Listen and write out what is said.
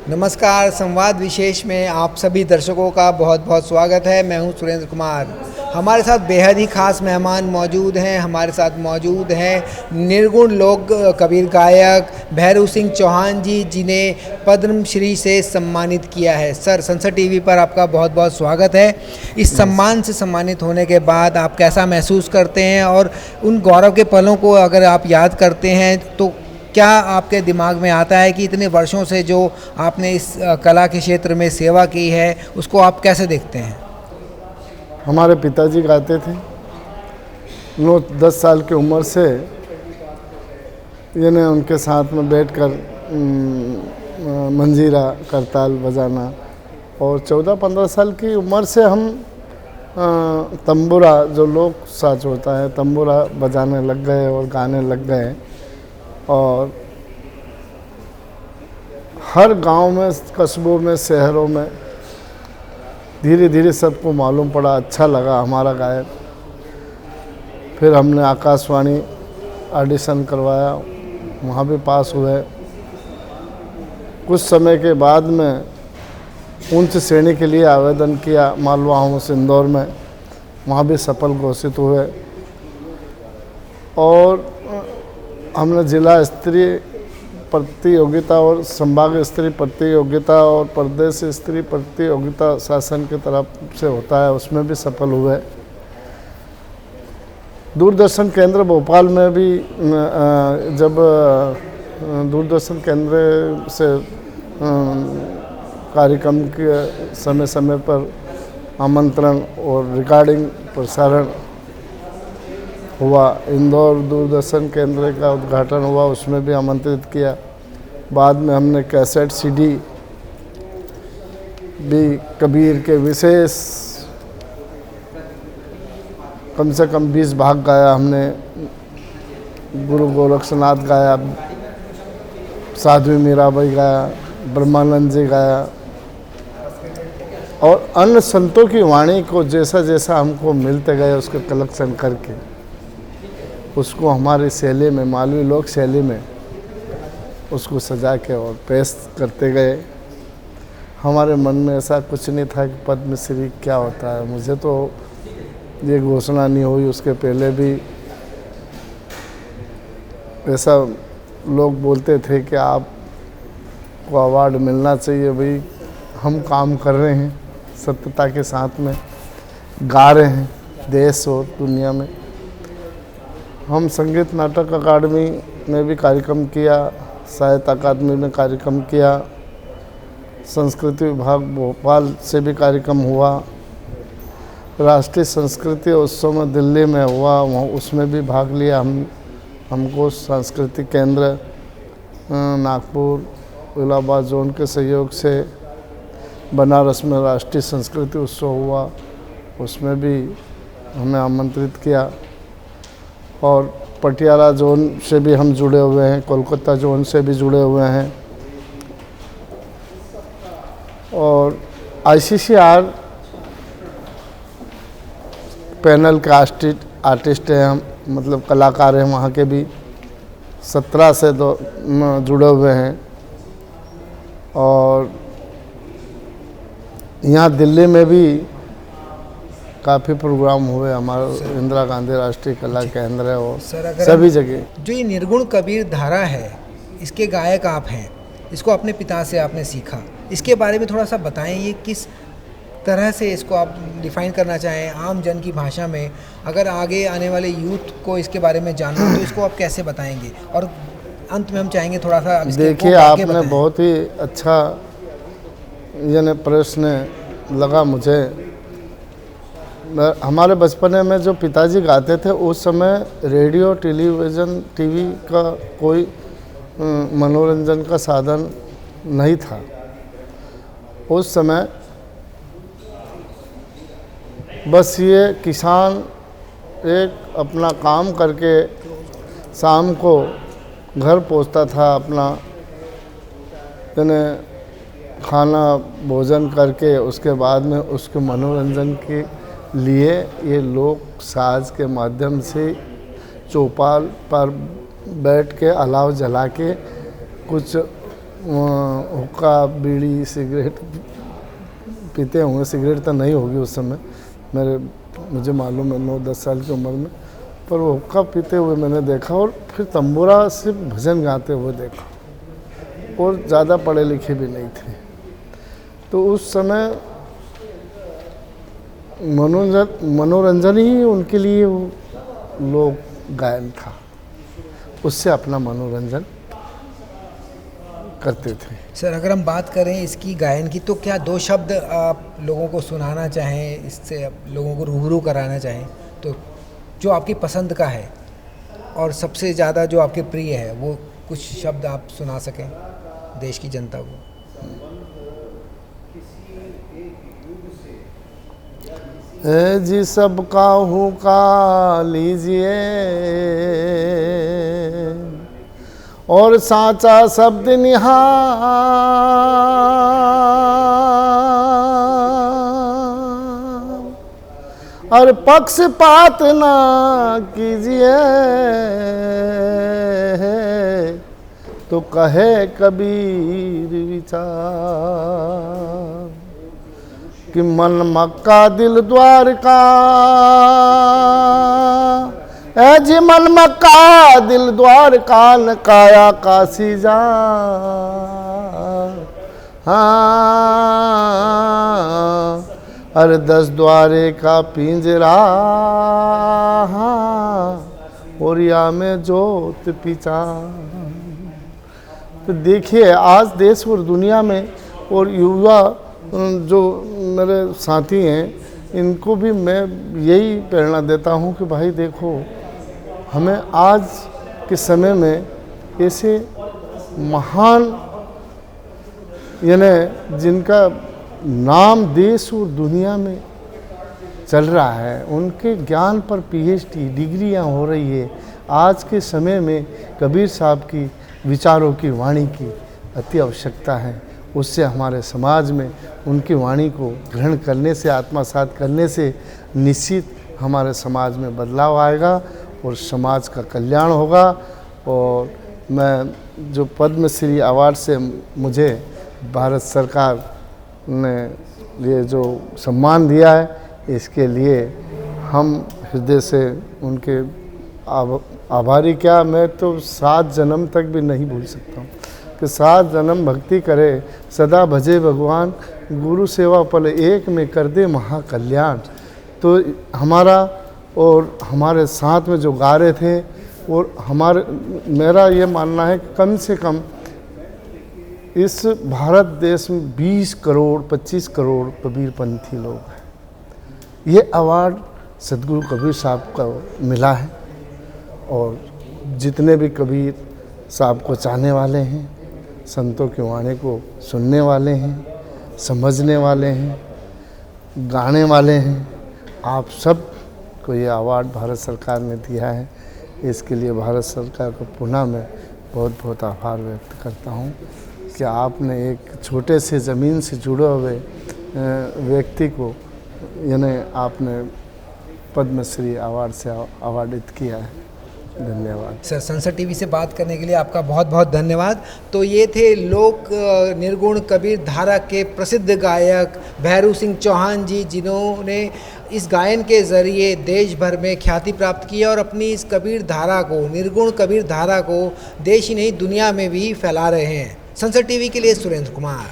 नमस्कार। संवाद विशेष में आप सभी दर्शकों का बहुत बहुत स्वागत है। मैं हूं सुरेंद्र कुमार। हमारे साथ बेहद ही खास मेहमान मौजूद हैं। हमारे साथ मौजूद हैं निर्गुण लोक कबीर गायक भैरव सिंह चौहान जी, जिन्हें पद्मश्री से सम्मानित किया है। सर, संसद टीवी पर आपका बहुत बहुत स्वागत है। इस सम्मान से सम्मानित होने के बाद आप कैसा महसूस करते हैं, और उन गौरव के पलों को अगर आप याद करते हैं तो क्या आपके दिमाग में आता है कि इतने वर्षों से जो आपने इस कला के क्षेत्र में सेवा की है, उसको आप कैसे देखते हैं? हमारे पिताजी गाते थे। 9-10 साल की उम्र से यानी उनके साथ में बैठकर मंजीरा करताल बजाना, और 14-15 साल की उम्र से हम तंबूरा, जो लोक साज होता है, तंबूरा बजाने लग गए और गाने लग गए। और हर गांव में, कस्बों में, शहरों में धीरे धीरे सबको मालूम पड़ा, अच्छा लगा हमारा गायक। फिर हमने आकाशवाणी ऑडिशन करवाया, वहाँ भी पास हुए। कुछ समय के बाद में उच्च श्रेणी के लिए आवेदन किया मालवा हाउस इंदौर में, वहाँ भी सफल घोषित हुए। और हमने जिला स्तरीय प्रतियोगिता और संभाग स्तरीय प्रतियोगिता और प्रदेश स्तरीय प्रतियोगिता शासन की तरफ से होता है, उसमें भी सफल हुए। दूरदर्शन केंद्र भोपाल में भी जब दूरदर्शन केंद्र से कार्यक्रम के समय समय पर आमंत्रण और रिकॉर्डिंग प्रसारण हुआ, इंदौर दूरदर्शन केंद्र का उद्घाटन हुआ, उसमें भी आमंत्रित किया। बाद में हमने कैसेट सीडी भी कबीर के विशेष कम से कम 20 भाग गाया हमने। गुरु गोरक्षनाथ गाया, साध्वी मीराबाई गाया, ब्रह्मानंद जी गाया, और अन्य संतों की वाणी को जैसा जैसा हमको मिलते गए उसके कलेक्शन करके उसको हमारी शैली में, मालवी लोक शैली में उसको सजा के और पेश करते गए। हमारे मन में ऐसा कुछ नहीं था कि पद्मश्री क्या होता है। मुझे तो ये घोषणा नहीं हुई, उसके पहले भी ऐसा लोग बोलते थे कि आपको अवार्ड मिलना चाहिए। भाई, हम काम कर रहे हैं, सत्यता के साथ में गा रहे हैं देश और दुनिया में। हम संगीत नाटक अकादमी में भी कार्यक्रम किया, साहित्य अकादमी में कार्यक्रम किया, संस्कृति विभाग भोपाल से भी कार्यक्रम हुआ, राष्ट्रीय संस्कृति उत्सव में दिल्ली में हुआ, वहाँ उसमें भी भाग लिया। हमको सांस्कृतिक केंद्र नागपुर इलाहाबाद जोन के सहयोग से बनारस में राष्ट्रीय संस्कृति उत्सव हुआ, उसमें भी हमें आमंत्रित किया। और पटियाला जोन से भी हम जुड़े हुए हैं, कोलकाता जोन से भी जुड़े हुए हैं, और ICCR पैनल के आर्टिस्ट हैं हम, मतलब कलाकार हैं, वहाँ के भी 17 से जुड़े हुए हैं। और यहाँ दिल्ली में भी काफ़ी प्रोग्राम हुए। हमारा इंदिरा गांधी राष्ट्रीय कला केंद्र है, और सभी जगह। जो ये निर्गुण कबीर धारा है, इसके गायक आप हैं, इसको अपने पिता से आपने सीखा, इसके बारे में थोड़ा सा बताएं। ये किस तरह से इसको आप डिफ़ाइन करना चाहें आम जन की भाषा में, अगर आगे आने वाले यूथ को इसके बारे में जानना तो इसको आप कैसे बताएंगे? और अंत में हम चाहेंगे थोड़ा सा देखिए, आपने बहुत ही अच्छा यानी प्रश्न लगा मुझे। हमारे बचपने में जो पिताजी गाते थे, उस समय रेडियो, टेलीविज़न, टीवी का कोई मनोरंजन का साधन नहीं था। उस समय बस ये किसान एक अपना काम करके शाम को घर पहुंचता था, अपना यानी खाना भोजन करके, उसके बाद में उसके मनोरंजन के लिए ये लोक साज के माध्यम से चौपाल पर बैठ के अलाव जला के कुछ हुक्का बीड़ी सिगरेट पीते होंगे, सिगरेट तो नहीं होगी उस समय, मुझे मालूम है 9-10 साल की उम्र में, पर वो हुक्का पीते हुए मैंने देखा और फिर तंबूरा सिर्फ भजन गाते हुए देखा, और ज़्यादा पढ़े लिखे भी नहीं थे। तो उस समय मनोरंजन ही उनके लिए वो लोक गायन था, उससे अपना मनोरंजन करते थे। सर अगर हम बात करें इसकी गायन की, तो क्या 2 शब्द आप लोगों को सुनाना चाहें, इससे आप लोगों को रूबरू कराना चाहें, तो जो आपकी पसंद का है और सबसे ज़्यादा जो आपके प्रिय है, वो कुछ शब्द आप सुना सकें देश की जनता को? जी सबका हुक्का लीजिए और साचा शब्द निहार, और पक्षपात ना कीजिए, तो कहे कबीर विचार, कि मन मक्का दिल द्वारका, ऐ जी मन मक्का दिल द्वारका, न काया काशी जा। हाँ अरे 10 द्वारे का पिंजरा, ओरिया में जोत पिचा। तो देखिए आज देश और दुनिया में और युवा जो मेरे साथी हैं, इनको भी मैं यही प्रेरणा देता हूँ कि भाई देखो, हमें आज के समय में ऐसे महान यानी जिनका नाम देश और दुनिया में चल रहा है, उनके ज्ञान पर PhD डिग्रियाँ हो रही है। आज के समय में कबीर साहब की विचारों की वाणी की अति आवश्यकता है। उससे हमारे समाज में उनकी वाणी को ग्रहण करने से, आत्मसात करने से निश्चित हमारे समाज में बदलाव आएगा और समाज का कल्याण होगा। और मैं जो पद्मश्री अवार्ड से मुझे भारत सरकार ने ये जो सम्मान दिया है, इसके लिए हम हृदय से उनके आभारी, क्या मैं तो 7 जन्म तक भी नहीं भूल सकता हूँ कि 7 जन्म भक्ति करे, सदा भजे भगवान, गुरु सेवा पल एक में कर दे महाकल्याण। तो हमारा और हमारे साथ में जो गा रहे थे, और मेरा ये मानना है कि कम से कम इस भारत देश में 20 करोड़ 25 करोड़ कबीरपंथी लोग हैं। ये अवार्ड सदगुरु कबीर साहब को मिला है, और जितने भी कबीर साहब को चाहने वाले हैं, संतों की वाणी को सुनने वाले हैं, समझने वाले हैं, गाने वाले हैं, आप सब को ये अवार्ड भारत सरकार ने दिया है। इसके लिए भारत सरकार को पुनः मैं बहुत बहुत आभार व्यक्त करता हूँ कि आपने एक छोटे से ज़मीन से जुड़े हुए व्यक्ति को यानी आपने पद्मश्री अवार्ड से अवार्डित किया है। धन्यवाद सर। संसद टीवी से बात करने के लिए आपका बहुत बहुत धन्यवाद। तो ये थे लोक निर्गुण कबीर धारा के प्रसिद्ध गायक भैरू सिंह चौहान जी, जिन्होंने इस गायन के ज़रिए देश भर में ख्याति प्राप्त की और अपनी इस कबीर धारा को, निर्गुण कबीर धारा को देश ही नहीं दुनिया में भी फैला रहे हैं। संसद टीवी के लिए सुरेंद्र कुमार।